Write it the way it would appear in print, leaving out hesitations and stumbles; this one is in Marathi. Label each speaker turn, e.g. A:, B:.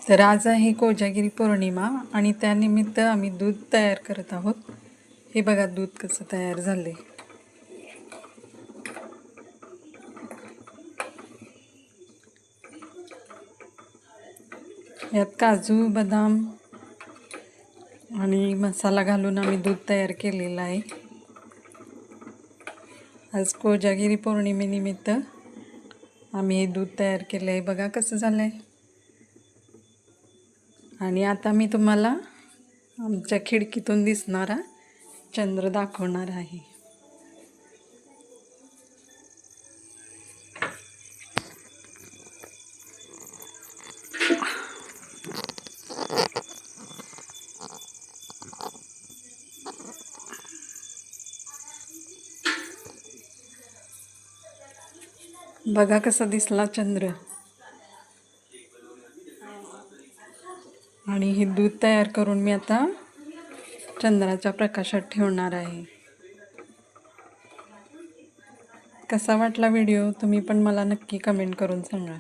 A: तर आज आहे कोजागिरी पौर्णिमा आणि त्यानिमित्त आम्ही दूध तयार करत आहोत। हे बघा दूध कसं तयार झाले। यात काजू बदाम आणि मसाला घालून आम्ही दूध तयार केलेलं आहे। आज कोजागिरी पौर्णिमेनिमित्त आम्ही हे दूध तयार केलं आहे। बघा कसं झालंय। आणि आता मी तुम्हाला आमच्या खिडकीतून दिसणारा चंद्र दाखवणार आहे। बघा कसा दिसला चंद्र। आणि हे दूध तयार करून मी आता चंद्राच्या प्रकाशात ठेवणार आहे। कसा वाटला व्हिडिओ तुम्ही पण मला नक्की कमेंट करून सांगा।